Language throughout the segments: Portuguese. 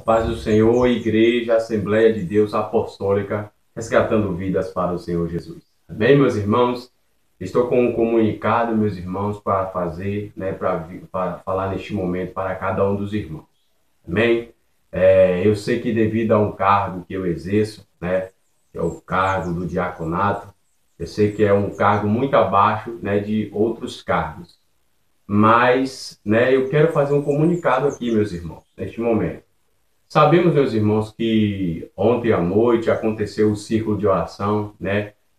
Paz do Senhor, Igreja, Assembleia de Deus Apostólica, resgatando vidas para o Senhor Jesus. Amém, meus irmãos? Estou com um comunicado, meus irmãos, para fazer, para falar neste momento para cada um dos irmãos. Amém? Eu sei que devido a um cargo que eu exerço, que é o cargo do diaconato, eu sei que é um cargo muito abaixo, de outros cargos. Mas, eu quero fazer um comunicado aqui, meus irmãos, neste momento. Sabemos, meus irmãos, que ontem à noite aconteceu o círculo de oração,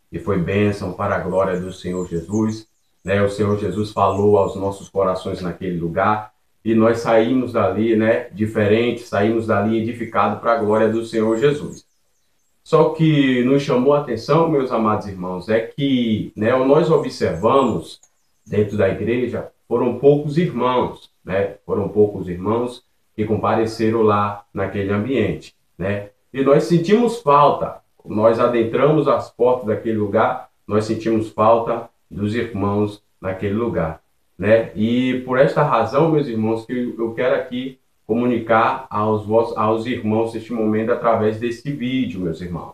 e foi bênção para a glória do Senhor Jesus, O Senhor Jesus falou aos nossos corações naquele lugar e nós saímos dali, diferentes, saímos dali edificados para a glória do Senhor Jesus. Só que nos chamou a atenção, meus amados irmãos, é que, nós observamos dentro da igreja, foram poucos irmãos, Foram poucos irmãos que compareceram lá naquele ambiente, E nós sentimos falta, nós adentramos as portas daquele lugar, nós sentimos falta dos irmãos naquele lugar, E por esta razão, meus irmãos, que eu quero aqui comunicar aos irmãos neste momento através deste vídeo, meus irmãos.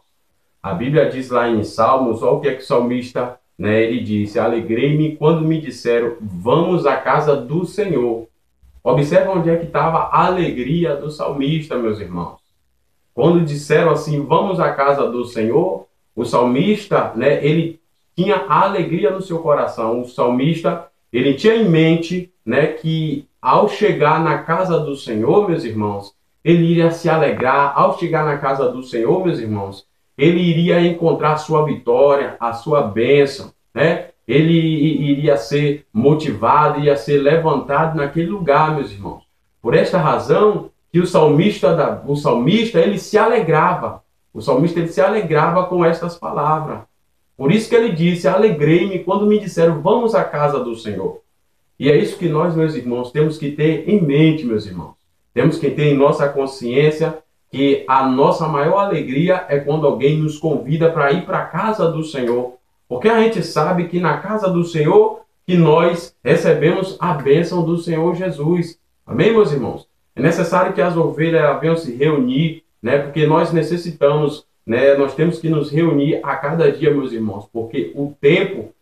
A Bíblia diz lá em Salmos, olha o que é que o salmista, ele disse: alegrei-me quando me disseram, vamos à casa do Senhor. Observa onde é que estava a alegria do salmista, meus irmãos. Quando disseram assim, vamos à casa do Senhor, o salmista, ele tinha a alegria no seu coração. O salmista, ele tinha em mente, que ao chegar na casa do Senhor, meus irmãos, ele iria se alegrar. Ao chegar na casa do Senhor, meus irmãos, ele iria encontrar a sua vitória, a sua bênção, Ele iria ser motivado, iria ser levantado naquele lugar, meus irmãos. Por esta razão que o salmista ele se alegrava. O salmista ele se alegrava com estas palavras. Por isso que ele disse, alegrei-me quando me disseram, vamos à casa do Senhor. E é isso que nós, meus irmãos, temos que ter em mente, meus irmãos. Temos que ter em nossa consciência que a nossa maior alegria é quando alguém nos convida para ir para a casa do Senhor. Porque a gente sabe que na casa do Senhor que nós recebemos a bênção do Senhor Jesus. Amém, meus irmãos? É necessário que as ovelhas venham se reunir, Porque nós necessitamos, nós temos que nos reunir a cada dia, meus irmãos, porque o tempo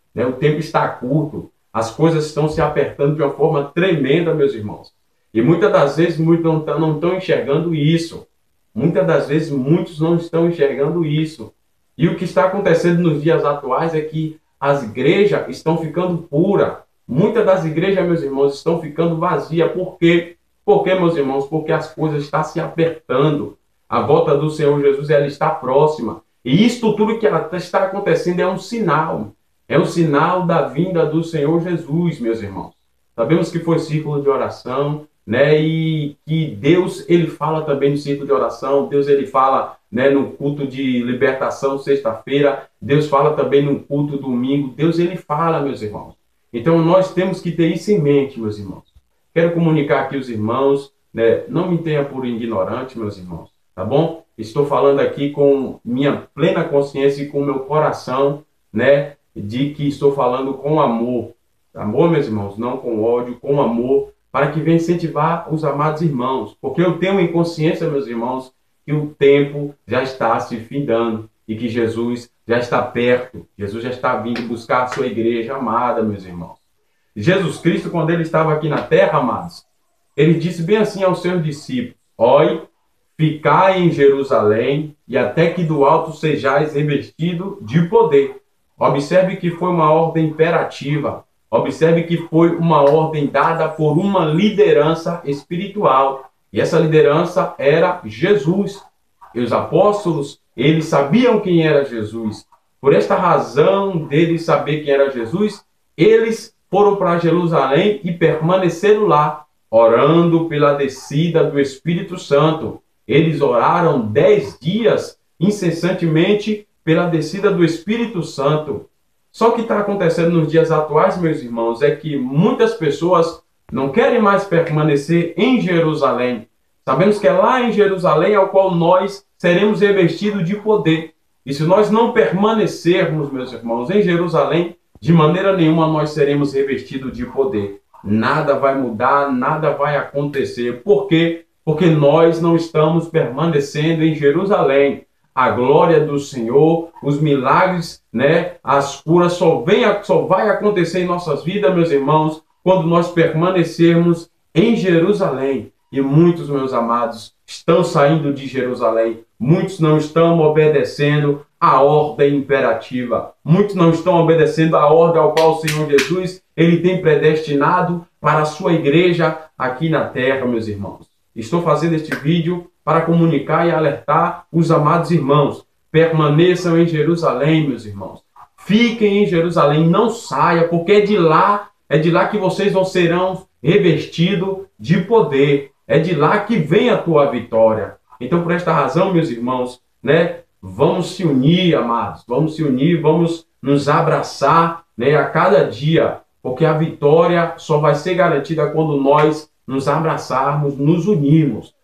está curto. As coisas estão se apertando de uma forma tremenda, meus irmãos. E muitas das vezes muitos não estão enxergando isso. Muitas das vezes muitos não estão enxergando isso. E o que está acontecendo nos dias atuais é que as igrejas estão ficando puras. Muitas das igrejas, meus irmãos, estão ficando vazias. Por quê? Por quê, meus irmãos? Porque as coisas estão se apertando. A volta do Senhor Jesus ela está próxima. E isto tudo que está acontecendo é um sinal. É um sinal da vinda do Senhor Jesus, meus irmãos. Sabemos que foi círculo de oração, E que Deus, ele fala também no círculo de oração. Deus, ele fala, no culto de libertação, sexta-feira. Deus fala também no culto domingo. Deus, ele fala, meus irmãos. Então, nós temos que ter isso em mente, meus irmãos. Quero comunicar aqui os irmãos, Não me tenha por ignorante, meus irmãos, tá bom? Estou falando aqui com minha plena consciência e com meu coração, de que estou falando com amor. Amor, meus irmãos, não com ódio, com amor, para que venha incentivar os amados irmãos. Porque eu tenho em consciência, meus irmãos, que o tempo já está se findando e que Jesus já está perto. Jesus já está vindo buscar a sua igreja amada, meus irmãos. Jesus Cristo, quando ele estava aqui na terra, amados, ele disse bem assim aos seus discípulos: olhe, ficai em Jerusalém e até que do alto sejais revestido de poder. Observe que foi uma ordem imperativa. Observe que foi uma ordem dada por uma liderança espiritual. E essa liderança era Jesus. E os apóstolos, eles sabiam quem era Jesus. Por esta razão deles saber quem era Jesus, eles foram para Jerusalém e permaneceram lá, orando pela descida do Espírito Santo. Eles oraram 10 dias incessantemente pela descida do Espírito Santo. Só que está acontecendo nos dias atuais, meus irmãos, é que muitas pessoas não querem mais permanecer em Jerusalém. Sabemos que é lá em Jerusalém ao qual nós seremos revestidos de poder. E se nós não permanecermos, meus irmãos, em Jerusalém, de maneira nenhuma nós seremos revestidos de poder. Nada vai mudar, nada vai acontecer. Por quê? porque nós não estamos permanecendo em Jerusalém. A glória do Senhor, os milagres, né, as curas só vai acontecer em nossas vidas, meus irmãos, quando nós permanecermos em Jerusalém. E muitos, meus amados, estão saindo de Jerusalém. Muitos não estão obedecendo a ordem imperativa. Muitos não estão obedecendo a ordem ao qual o Senhor Jesus ele tem predestinado para a sua igreja aqui na terra, meus irmãos. Estou fazendo este vídeo para comunicar e alertar os amados irmãos. Permaneçam em Jerusalém, meus irmãos. Fiquem em Jerusalém, não saia, porque é de lá que vocês serão revestidos de poder. É de lá que vem a tua vitória. Então, por esta razão, meus irmãos, né, vamos se unir, amados. Vamos se unir, vamos nos abraçar, né, a cada dia, porque a vitória só vai ser garantida quando nós nos abraçarmos, nos unirmos,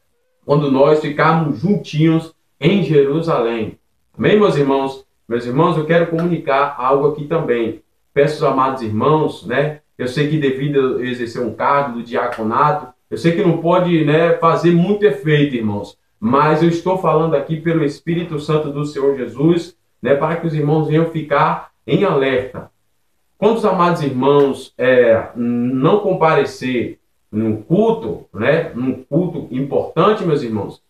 quando nós ficarmos juntinhos em Jerusalém. Amém, meus irmãos? Meus irmãos, eu quero comunicar algo aqui também. Peço aos amados irmãos, né? Eu sei que devido a exercer um cargo do diaconato, eu sei que não pode, né, fazer muito efeito, irmãos. Mas eu estou falando aqui pelo Espírito Santo do Senhor Jesus, né, para que os irmãos venham ficar em alerta. Quando os amados irmãos não comparecer num culto, né, num culto importante, meus irmãos,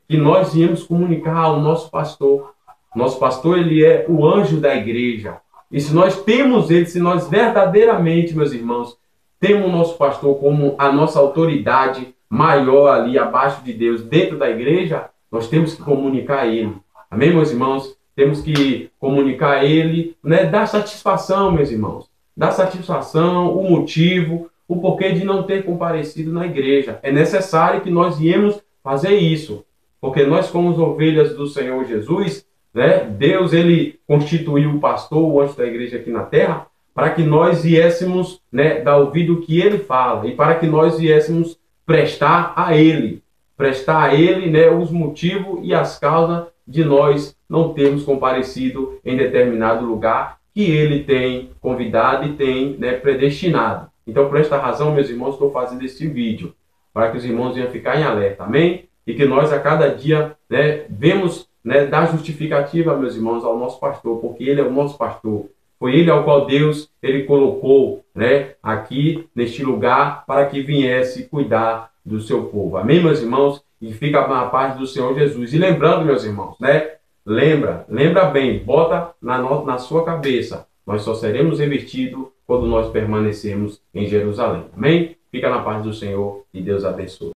que nós viemos comunicar ao nosso pastor. Nosso pastor, ele é o anjo da igreja. E se nós temos ele, se nós verdadeiramente, meus irmãos, temos o nosso pastor como a nossa autoridade maior ali abaixo de Deus, dentro da igreja, nós temos que comunicar a ele. Amém, meus irmãos? Temos que comunicar a ele, né, dar satisfação, meus irmãos. Dar satisfação, o motivo, o porquê de não ter comparecido na igreja. É necessário que nós viemos fazer isso, porque nós, como ovelhas do Senhor Jesus, né, Deus ele constituiu o pastor, o anjo da igreja aqui na terra, para que nós viéssemos, né, dar ouvido ao que ele fala e para que nós viéssemos prestar a ele, né, os motivos e as causas de nós não termos comparecido em determinado lugar que ele tem convidado e tem, né, predestinado. Então, por esta razão, meus irmãos, estou fazendo este vídeo, para que os irmãos venham ficar em alerta, amém? E que nós, a cada dia, né, vemos, né, dar justificativa, meus irmãos, ao nosso pastor, porque ele é o nosso pastor. Foi ele ao qual Deus ele colocou, né, aqui neste lugar para que viesse cuidar do seu povo. Amém, meus irmãos? E fica na paz do Senhor Jesus. E lembrando, meus irmãos, né? Lembra bem, bota na sua cabeça. Nós só seremos revestidos quando nós permanecermos em Jerusalém. Amém? Fica na paz do Senhor e Deus abençoe.